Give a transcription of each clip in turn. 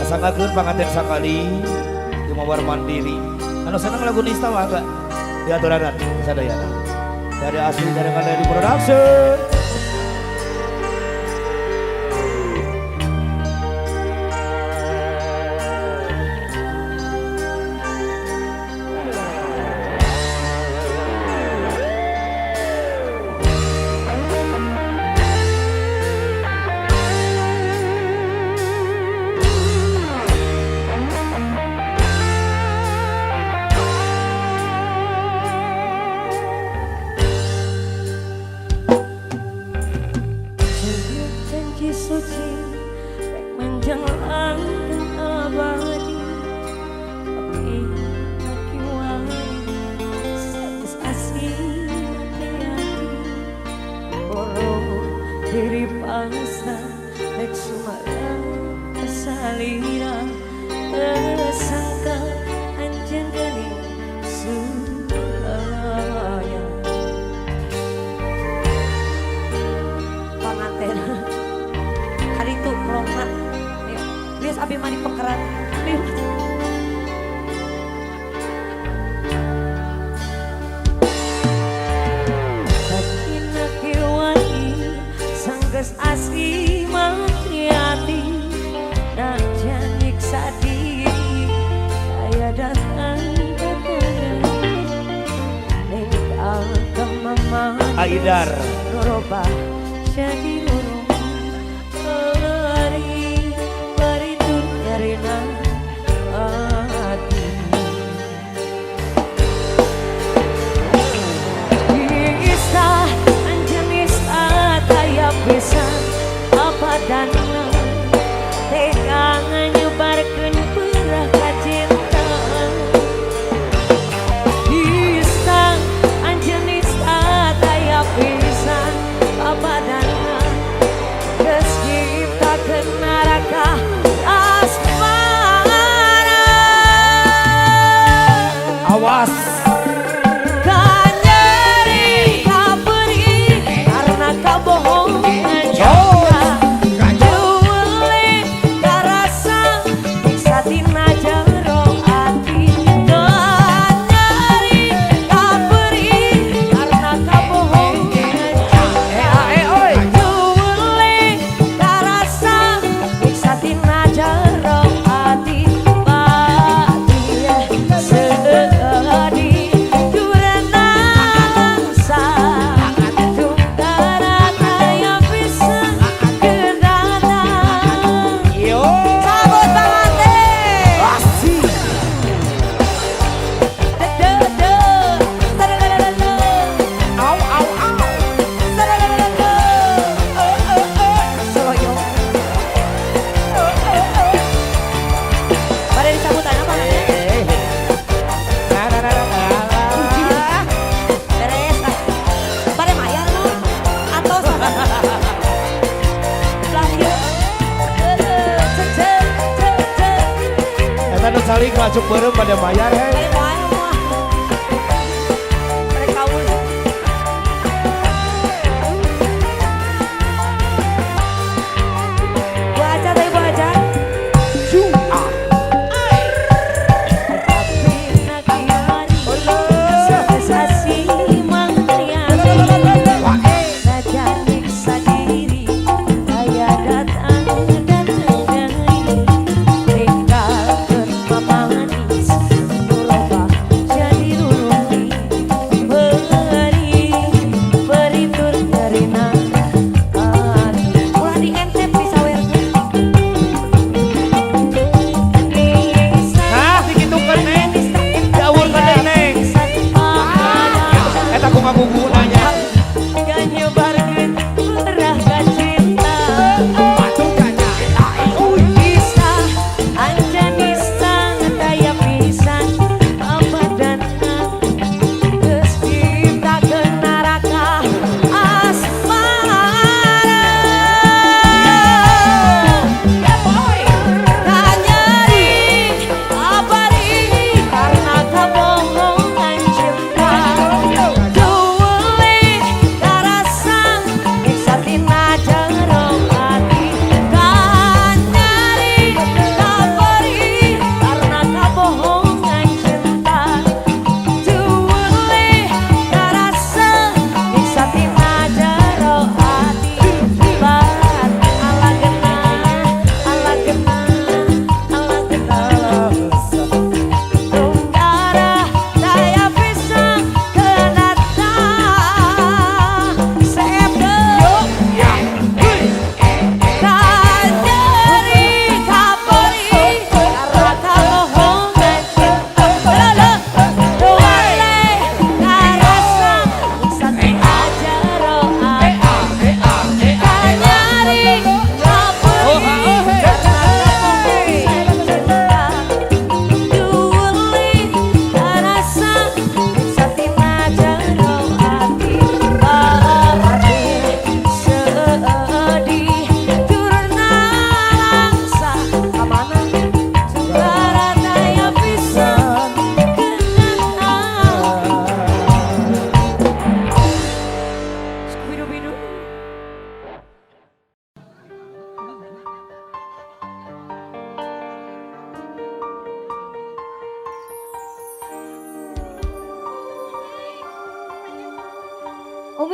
Sanggakeun panganten sakali di mawar mandiri. Anu seneng lagu nista mah enggak? Diaturanan sadaya. Dari asli dari di production. Suci rek menjelang abadi tapi laki wae satis asih hati-hati borong diri paksa rek sumarang salira tersangka anjeun geuning suraya panganten itu melongat, lihat abi mani pekeran, lihat. Batina kiwani, sanggeus asli mangriati, dan janik sadiri, kaya datang datang, nengkal kemamani, Aidar, nurobah jadi nurobah. Bisa apa dan tegang nyebarkeun perah kacinta bisa anjeun nista daya pisan apa dan geus ciptakeun neraka asmara awas. Saling masuk bareng pada bayar hei. Manis,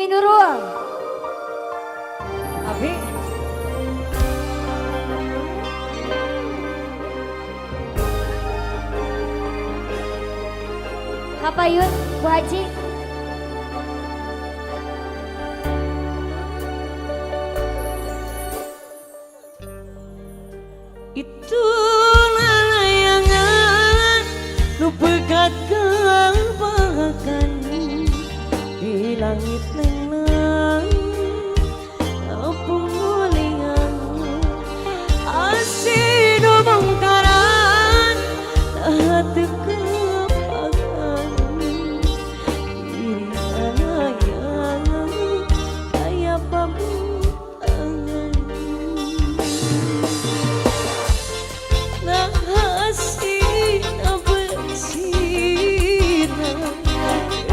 Umi Nurul. Abi. Apa yun, Bu Haji? Itulah layangan nu pegat kebahakan di langit lenang apung mulingan asih nu bongkaran hati kepakan diri layang kayak pamutangan nah asih na bersina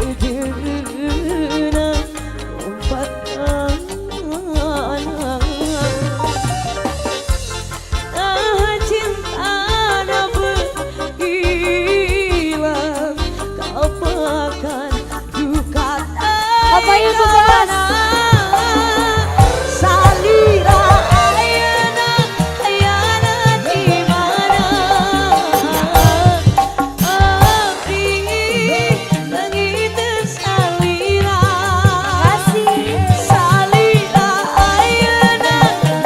ederna umpat anak nah cinta na berhilang kapakan duka Apa yun, Bu Bos? salira ayana ayana di mana abdi langit salira salira ayana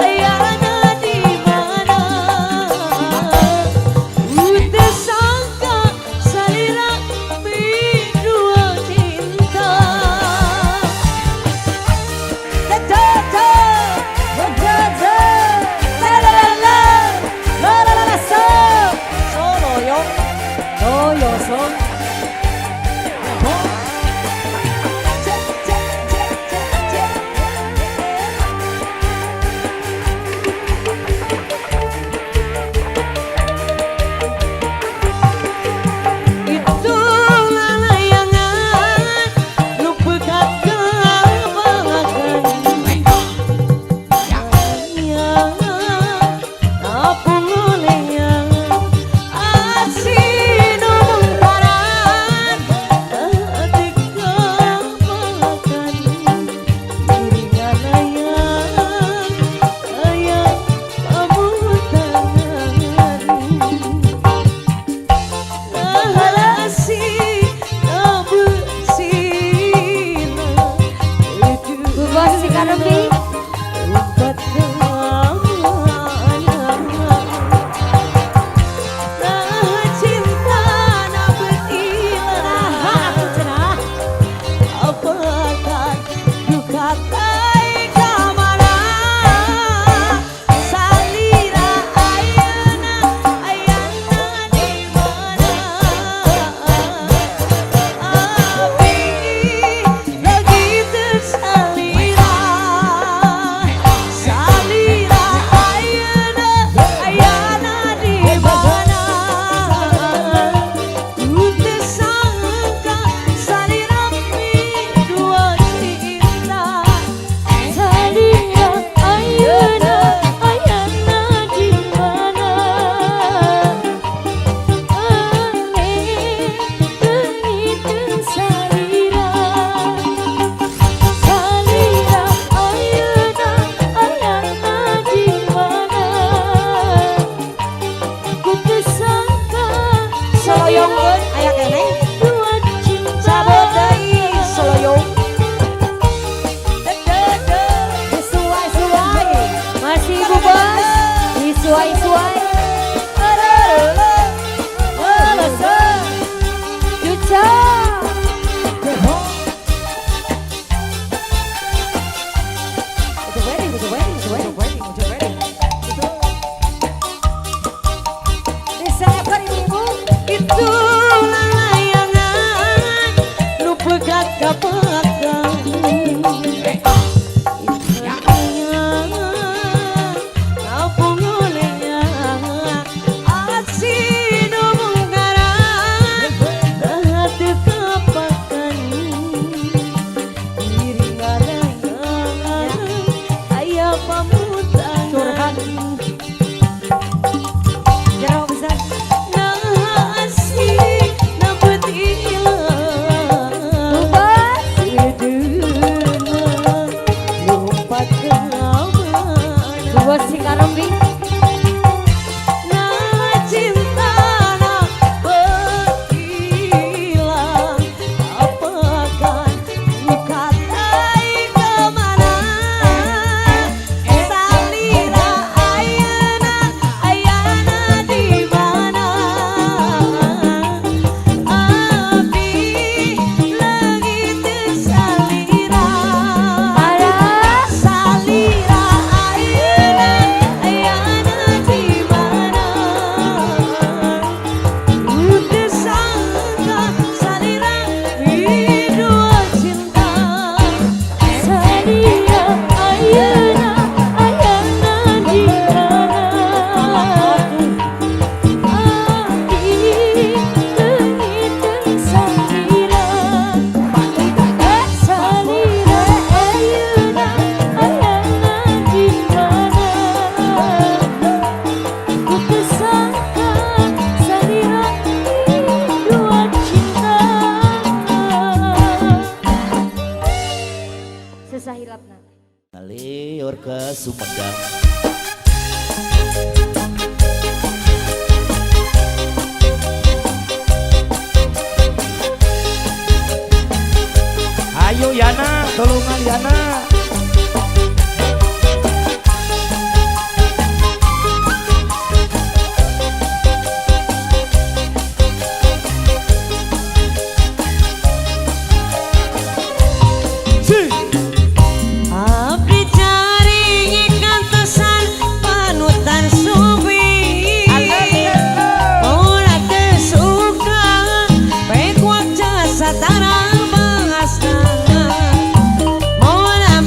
ayana di mana udah sangka salira berdua cinta Itulah layangan nu pegat kebahakan apung mulingan asih nu bongkaran hati kepakan diri layang kayak pamutangan Bu Bos si Karebi. Soloyongkeun aya keneh sabot deui soloyong Suai-suai. Masih Bu Bos. Disuai-suai. Juca. Diselepkan ibu-ibu. Itulah layangan nu pegat kebahakan apung mulingan Liur ke Sumedang. Ayo Yana, tolongan Yana. Abdi cari kantosan panutan subi. Ora teu suka pekuak jasa tara bahasa. Mola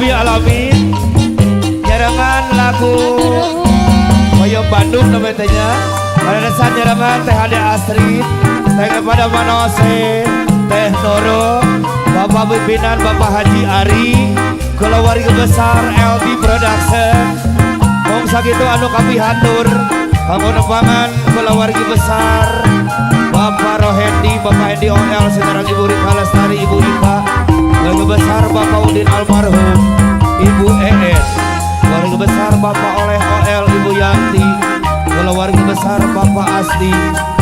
Rabbil Alamin. Nyarangan lagu Koyo Bandung namanya. Pada dasar nyarangan Teh Ade Astrid, Teh kepada Manose, Teh Noro, Bapak Pimpinan Bapak Haji Ari, keluarga besar LD Production. Wong sakitu anu kami hatur kanggo nepangan keluarga besar Bapak Rohendi, Bapak Hendi OL, sekarang Ibu Rika Lestari, Ibu Rika, keluarga besar Bapak Udin almarhum, Ibu EN, keluarga besar Bapak Oleh OL, Ibu Yanti, keluarga besar Bapak Asdi,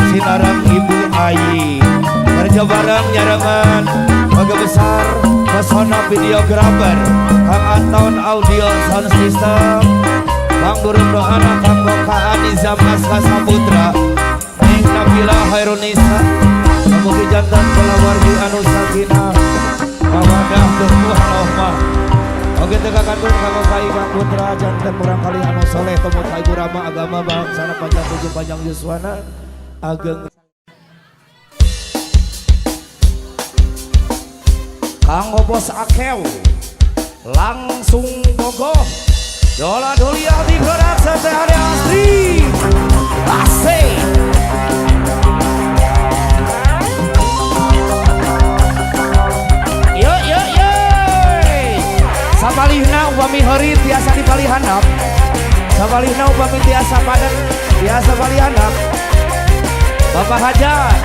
Sinarang Ibu Ayi, kerja bareng nyarangan keluarga besar Pesona Videografer, Kang Anton Audio Sound System, Bang Burung Doana, Kang Boka Anizam Aska Saputra, Ning Nabila Hairunisa, Mugi jantan keluarga anu sakinah mawadah teuh rahmah. Oke teka kandung kanggo kai Kang Putra jantan urang kali anu soleh temu ka Ibu Rama agama bangsana panjang tujuh panjang yuswana ageng kanggo bos Akew langsung bogoh Dola Dolia di Production Teh Ade Astrid asik. Sabalihna upami heureut tiasa dipali handap. Sabalihna upami tiasa padat tiasa bali handap. Bapak Hajat.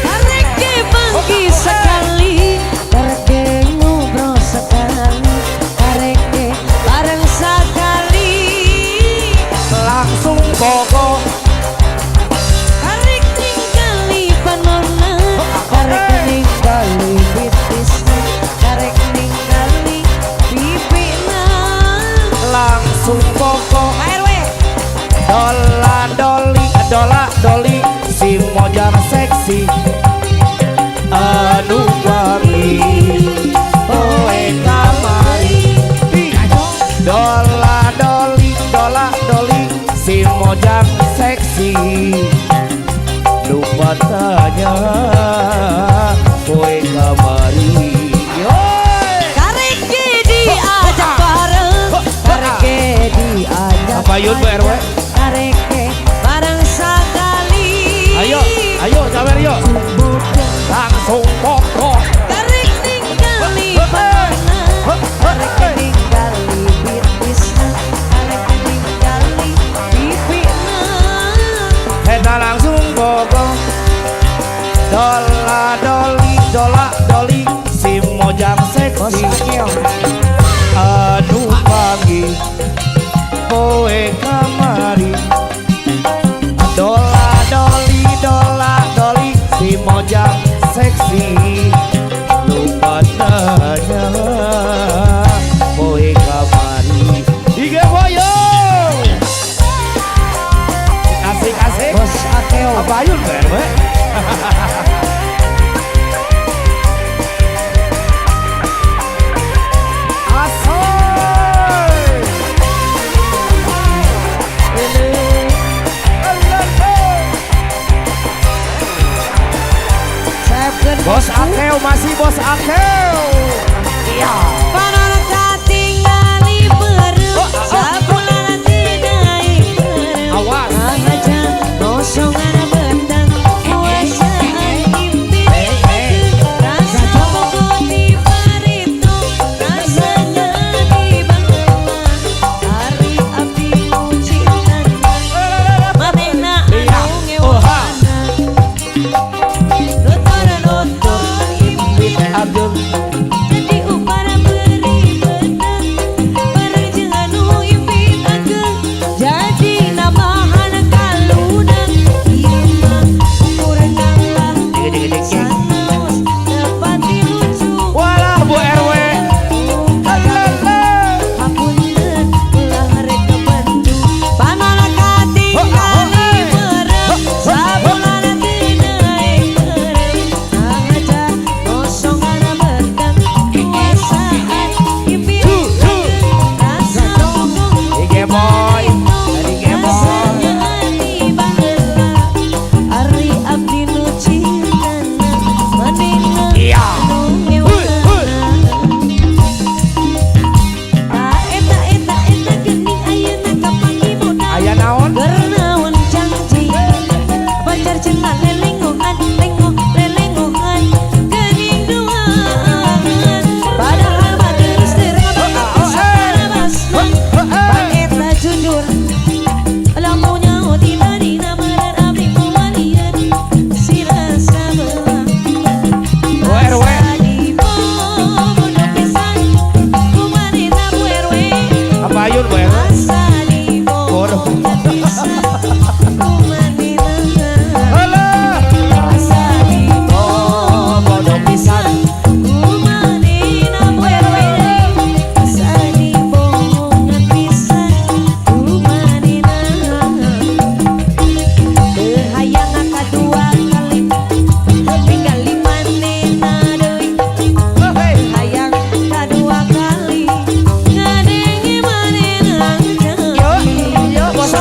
Kareke bangki sekali, kareke ngobrol sekali, kareke bareng sekali. Langsung bogoh. Karek ningali panonna, karek ningali bitisna, karek ningali bibina. Langsung bogoh. RW Dola doli, dola doli, si mojang seksi, anu wangi, oe kamari. Dola doli, si mojang seksi, lupa tanya, oe kamari. kareke diajak bareng, kareke diajak Apa yun Bu RW? kareke bareng sekali. Ayo, cawer yuk. Langsung pokok. Karek ningali panonna, karek ningali bitisna, karek ningali bibina. Kita langsung pokok. Dola doli, si mojang seksi, aduh pagi, kowe kamari. Dola doli, si mojang seksi, lupa tanya, kowe kamari. Ige boyo, asik. Bos Akew. Apa yun RW? Bos Akew masih Bos Akew. Iya. Panonna katingali beureum, sabulan tinaik beureum. Awas. Aja nosongan bendang, kuasaan impit. Rasa bogo di barito, rasanya di Bangelan. Hari abdi ucinan, manehna anu ngewana. Tutur impit. Ageng rasa dibohongan pisan kumanina Alah rasa dibohongan pisan kumanina rasa dibohongan pisan kumanina teu hayang kadua kali ningali manehna deui hayang kadua kali ngadengi manehna Yo, bos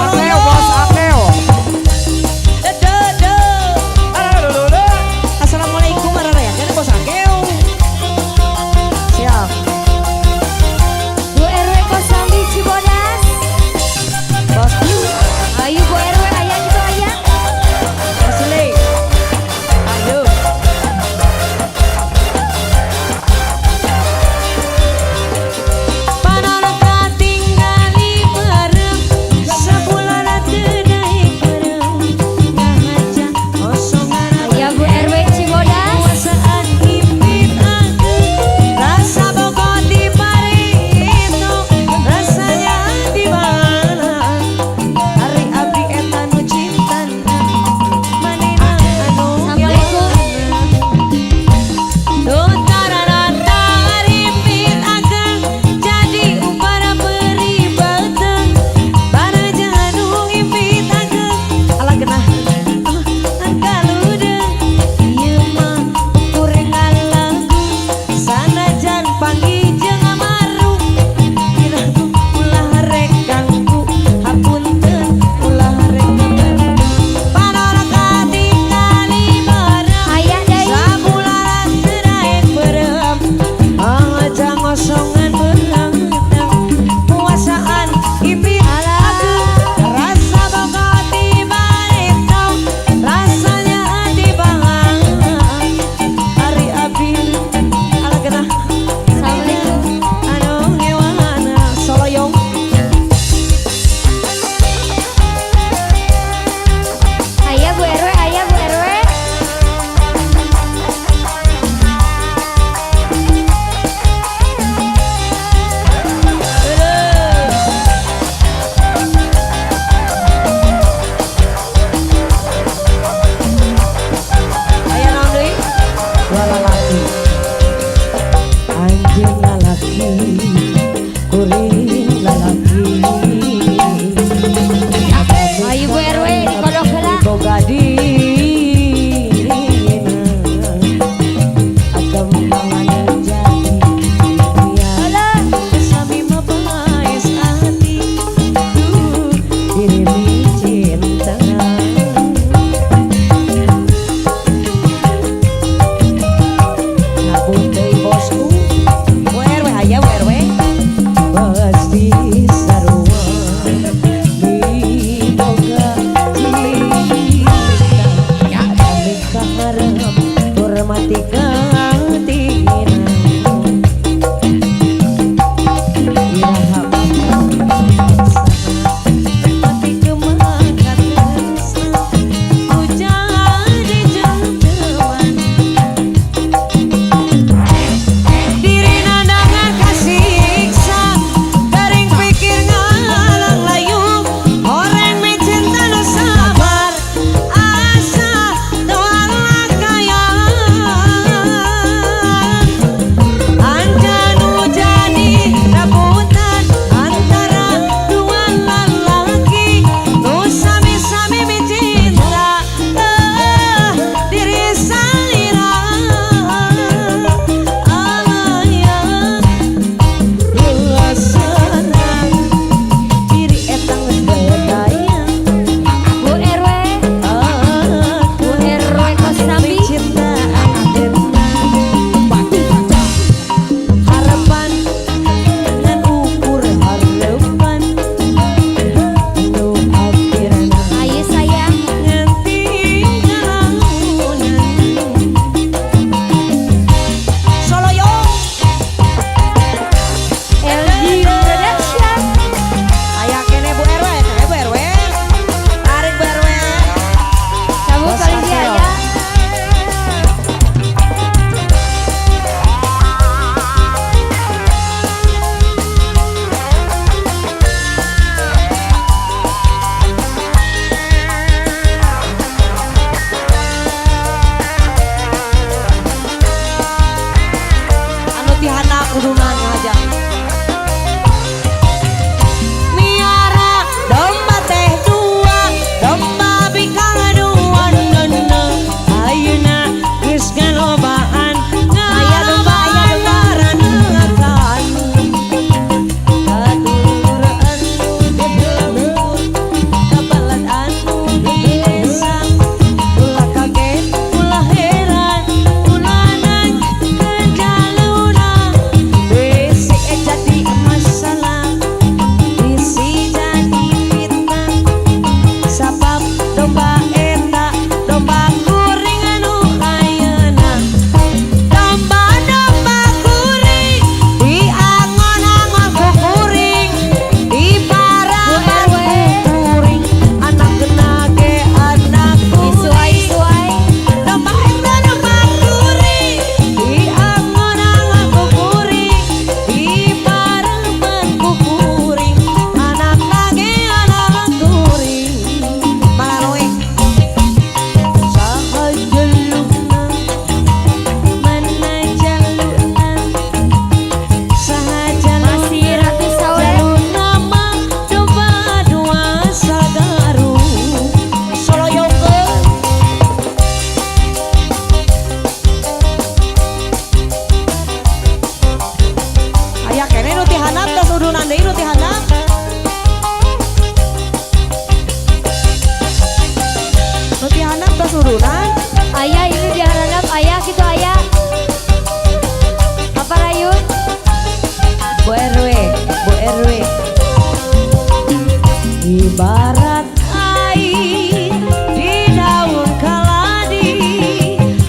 Ibarat air di daun kaladi,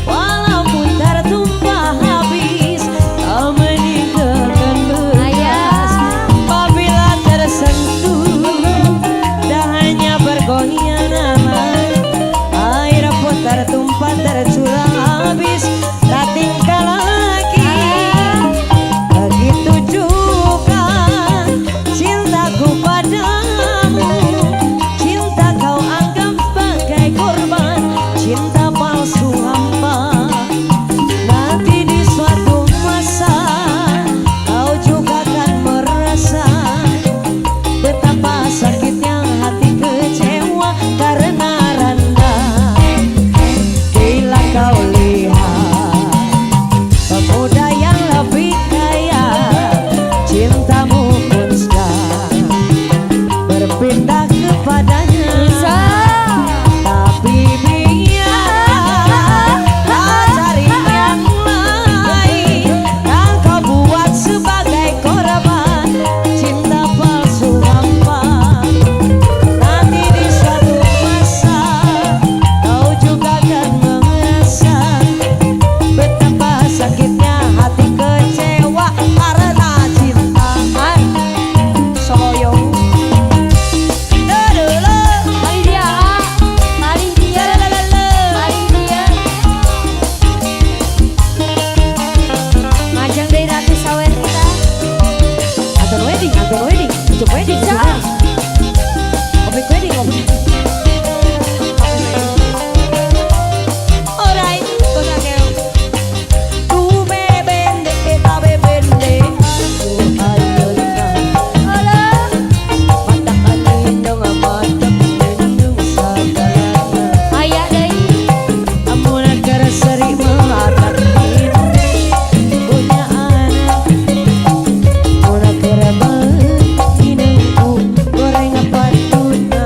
walaupun tertumpah habis, tak meninggalkan bekas. Apabila tersentuh, dah hanya bergoyang aman. Air pun tertumpah tercurah habis, tak tinggal lagi. Begitu juga cintaku padamu, cinta kau anggap bagai korban, cinta palsu hampa. Nanti di suatu masa kau juga akan merasa betapa sakitnya hati kecewa karena randa. Bila kau lihat pemuda yang lebih kaya, cintamu pun sekarang berpindah kepadanya. Tapi biar kau cari yang lain, yang kau buat sebagai korban cinta palsu hampa. Nanti di suatu masa kau juga akan merasa betapa sakitnya hati kecewa karena cinta. Soyo Paling dia paling dia paling dia Majang dari Ratu Sawer kita. Anton wedding, untuk wedding, Obik wedding, Alright, cosa che tu bebende, bebende, matakan indong mata indong sagalana. Ayah deui. Amun agar seri melatak punya anak, amun agar inengku goreng apa tuna,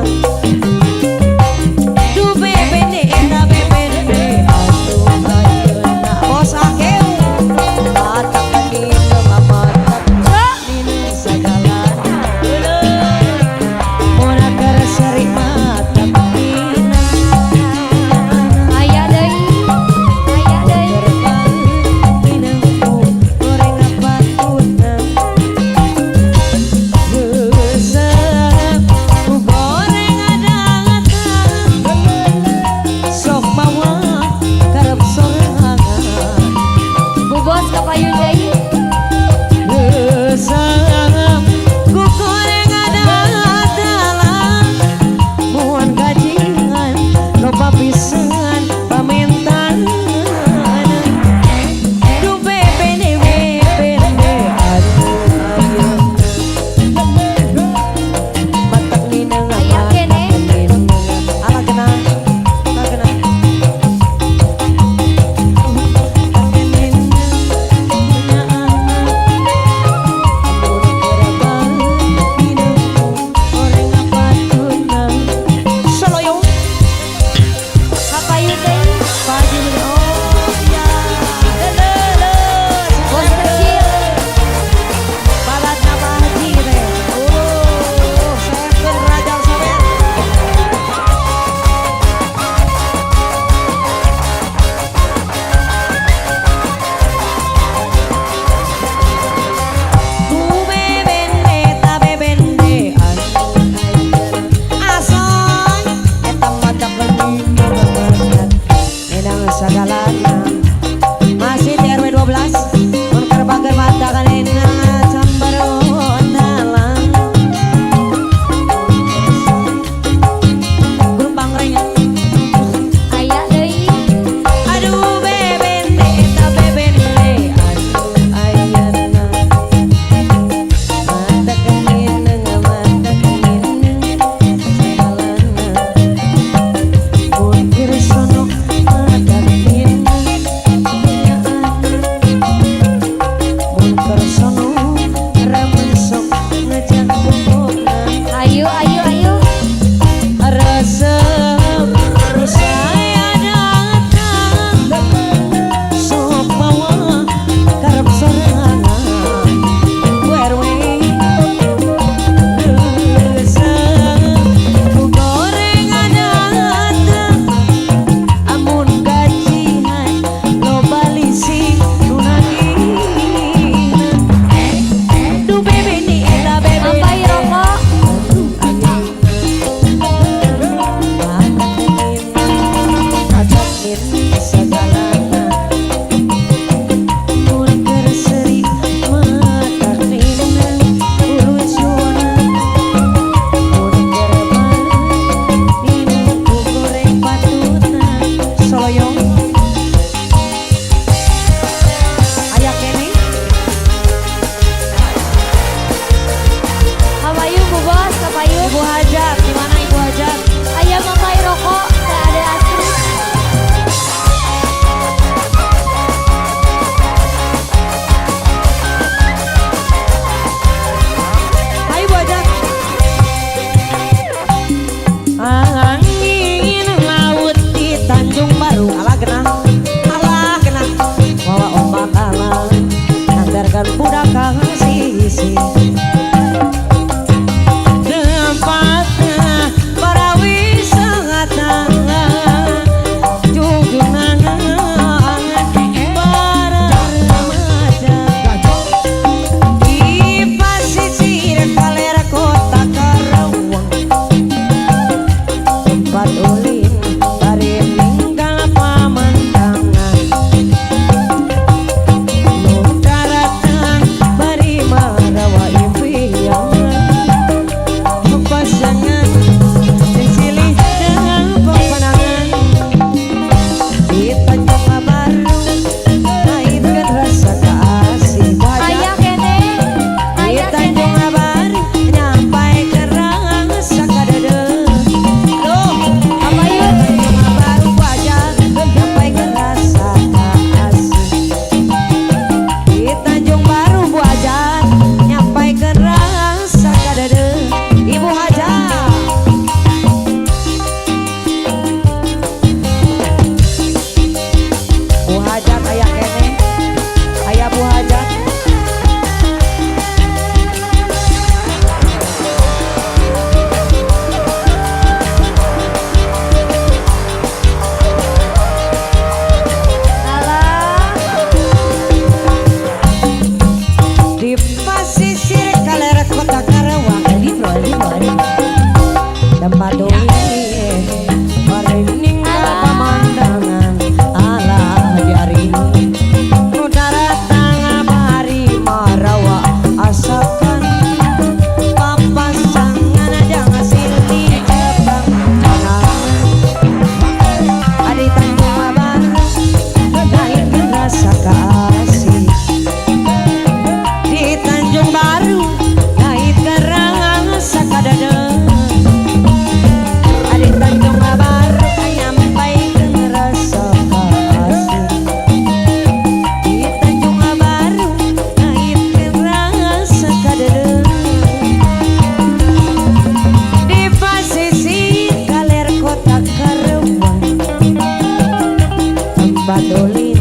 batulin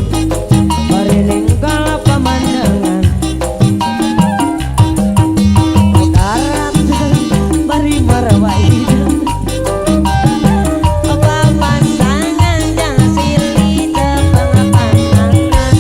bariling kala pemandangan Utarat bari marwaidan pasangan yang silih tepang pandangan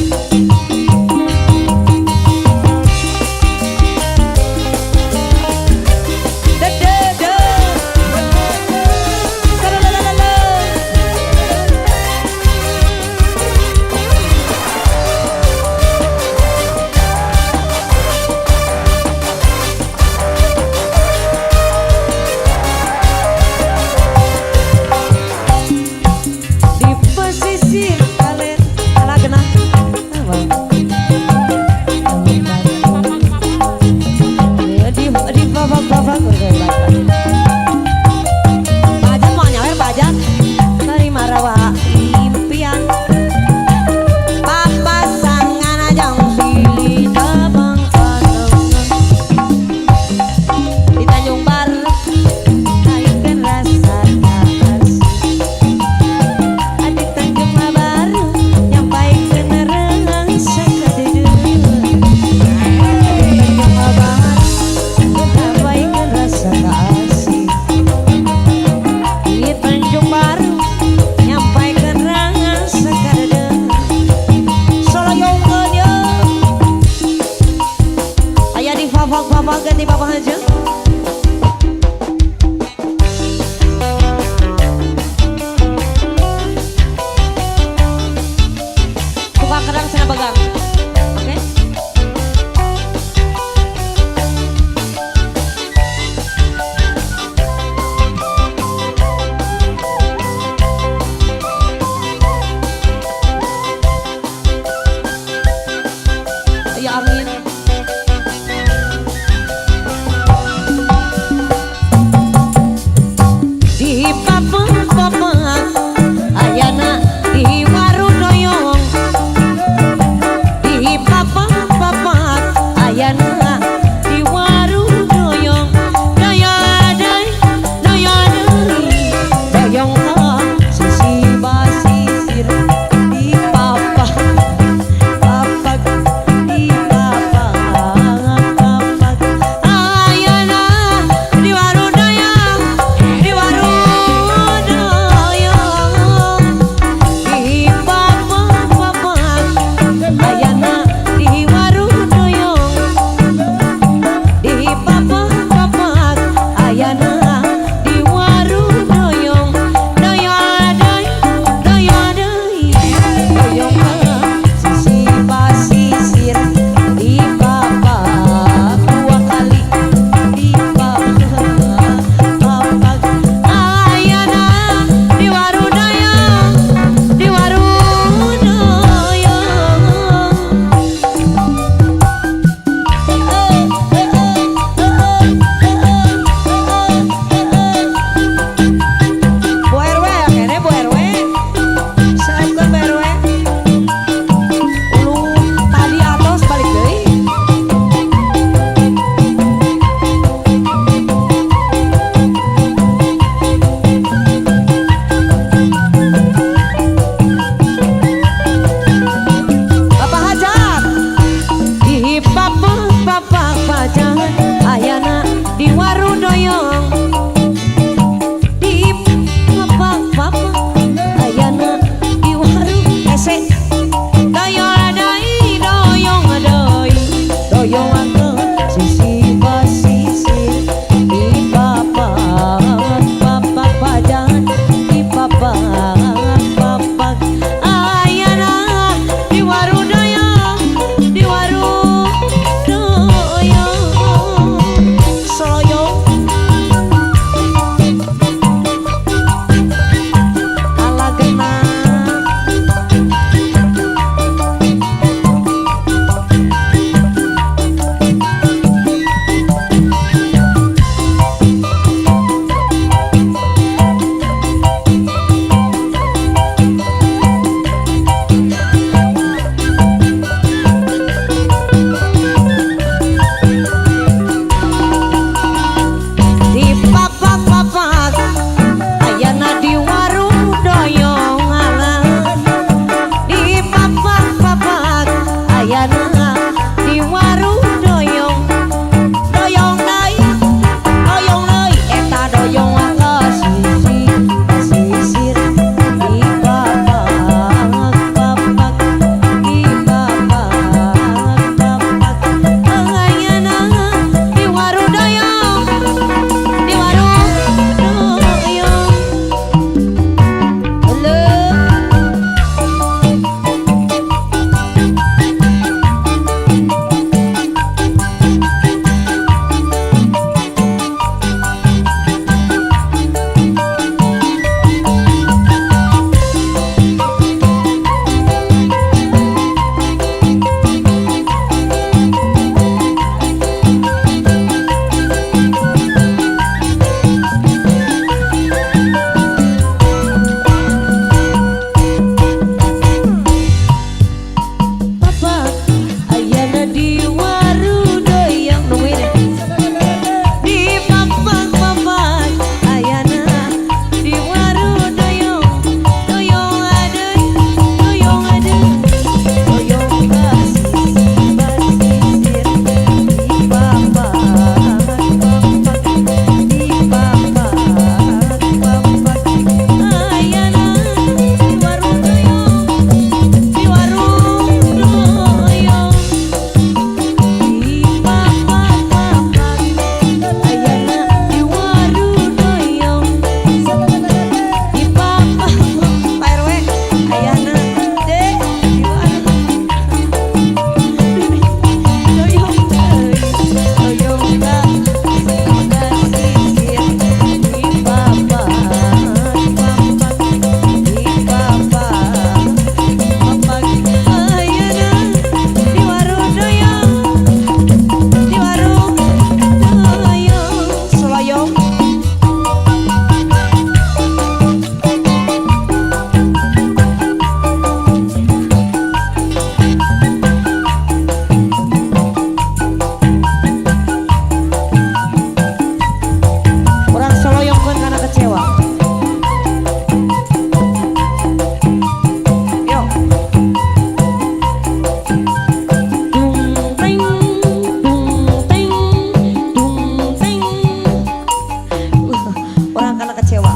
orang karena kecewa.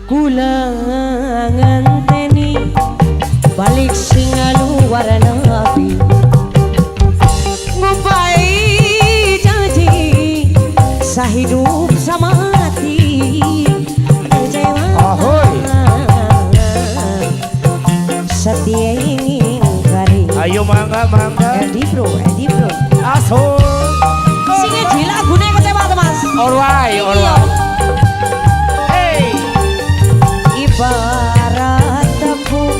Kula nganteni balik singa luar nabi ngupai janji sahidup sama mati kecewa Ahoy. setia ingkari. Ayo mangga mangga. Edi bro Aso. singe di lagune kecewa tuh mas. Alright. Hey. Ibarat tepung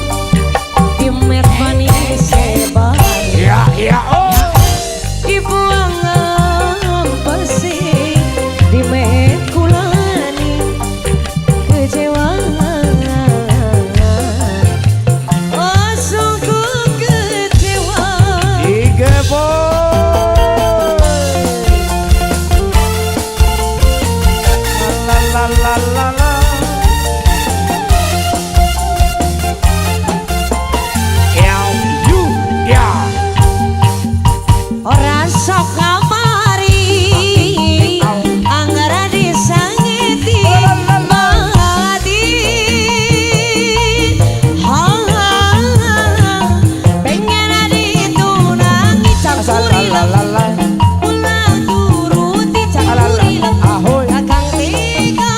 di mes manis sebar Oh. dibuang pesik di mes kulani kecewa. Oh sungguh kecewa. Tiga boy. La la la la. You, yeah. Ora sok kamari anggara disangeti mati pengen ditunangi campuri La. ulah turuti campuri Ahoy. kakang tega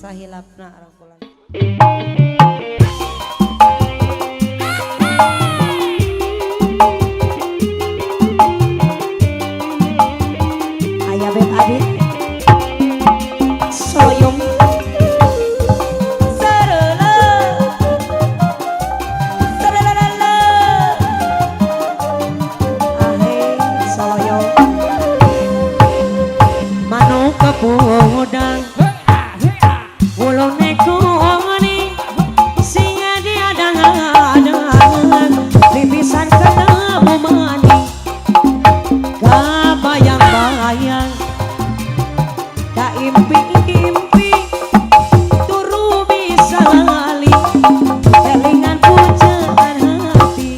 sahilapna rangkulan. Aya bet adit soyong sarela sarela ahe soyong manuk kapudang ulun neko ngani singa dia dangan lipisan ketemu mani kabayang-bayang ka impi-impi turu bisa lali kelingan pujaan hati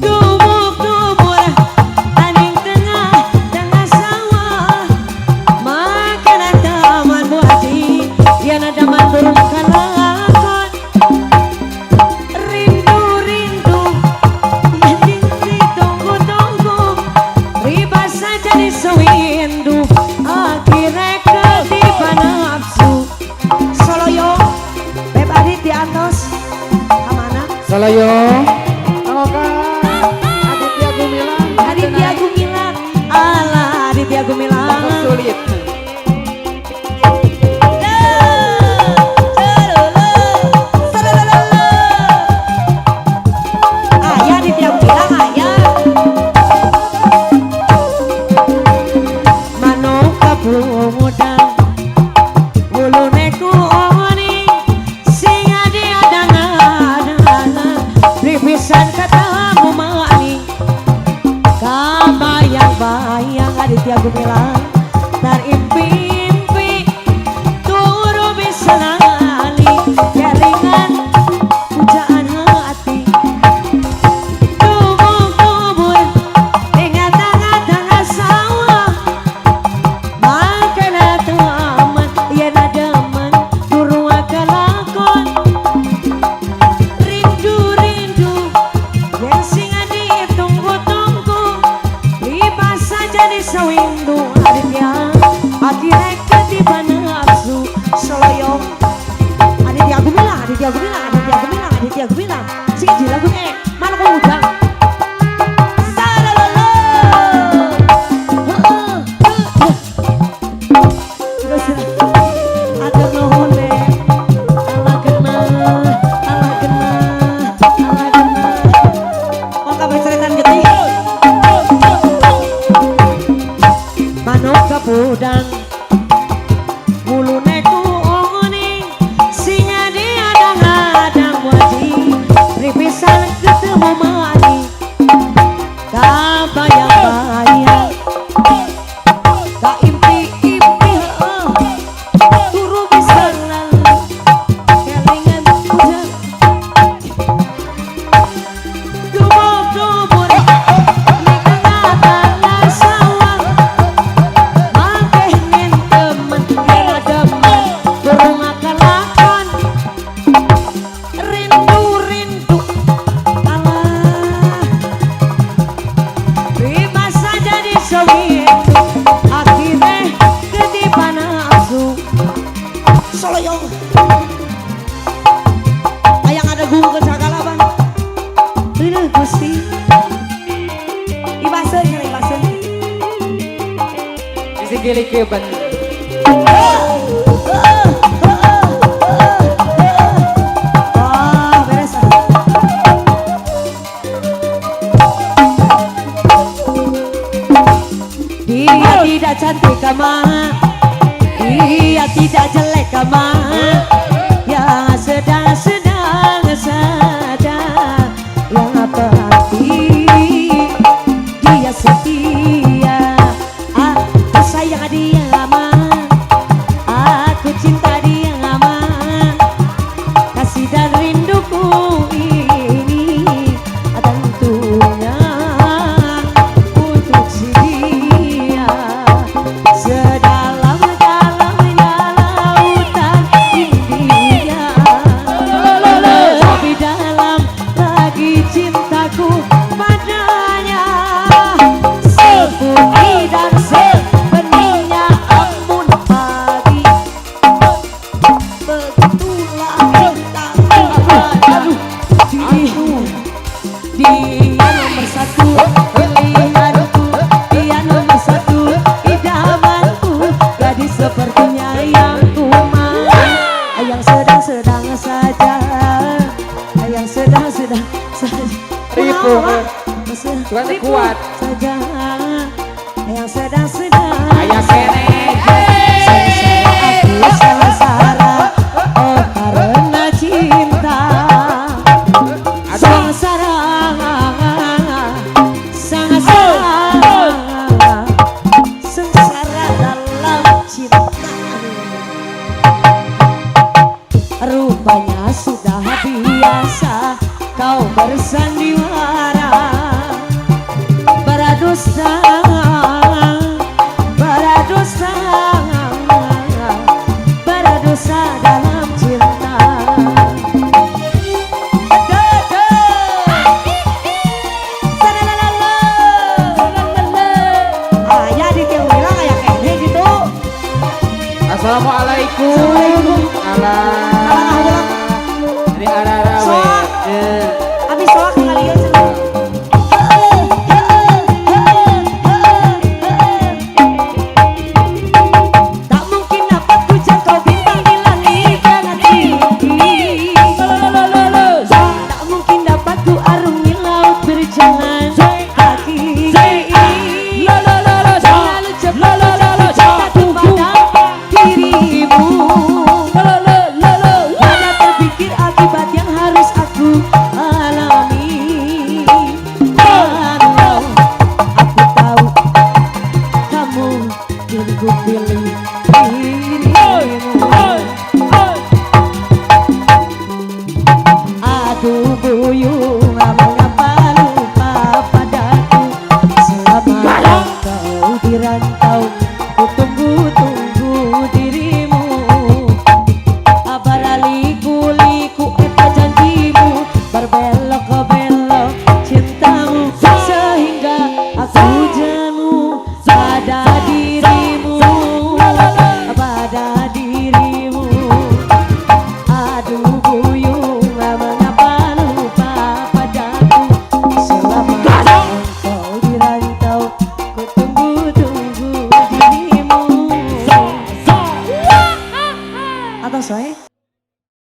gubuk-gubur aning tengah sawah makanan taman buati yang ada turun kalakon rindu-rindu yang ditunggu-tunggu riba saja di sewindu akhirnya ketiba nafsu soloyo beb adit di atas kamana Salayo. Oke. Aditya Gumilang. Aditya Gumilang ala Aditya Gumilang Sulit. ayah Aditya Gumilang ayah manuk kapudang uluneku oni singa dia dangan ripisan ketemu mani kabayang-bayang Aditya Gumilang terimpi-impi turu bisa lali kelingan pujaan hati kubur-kubur dengan tengah-tengah sawah makanan taman yang demen turu akalakon rindu-rindu yang singa ditunggu-tunggu lipas saja di sewindu aditnya akhirnya ketiba nafsu soloyong Aditya Gumilang Aditya Gumilang Aditya Gumilang Aditya Gumilang sing di lagunya mana kau udang salalala terus atur nuhun be Allah kena Allah kena Allah kena mau kabeh ceretan geuting manuk kapudang uluneku oni singa dia dangadang wadi ripisan ketemu mani kabayang-bayang ka impi-impi turu bisa lalu kelingan hujan gubuk-gubur di tengah-tengah sawah mantehin temen yang demen turun akalakon rindu-rindu alah bebas saja di sewindu akhirnya ketiba nafsu soloyong ayang ada gungkeun sagala bang bener gusti ibaseun nya ibaseun Isi gilik ke ban. oh beres dia tidak cantik kama dia tidak jelek kama yang sedang-sedang saja yang penting dia setia aku sayang dia lama aku cinta dia lama kasih dan rinduku ini tentunya untuk si dia sedalam-dalamnya lautan tinggi Assalamualaikum. Alah.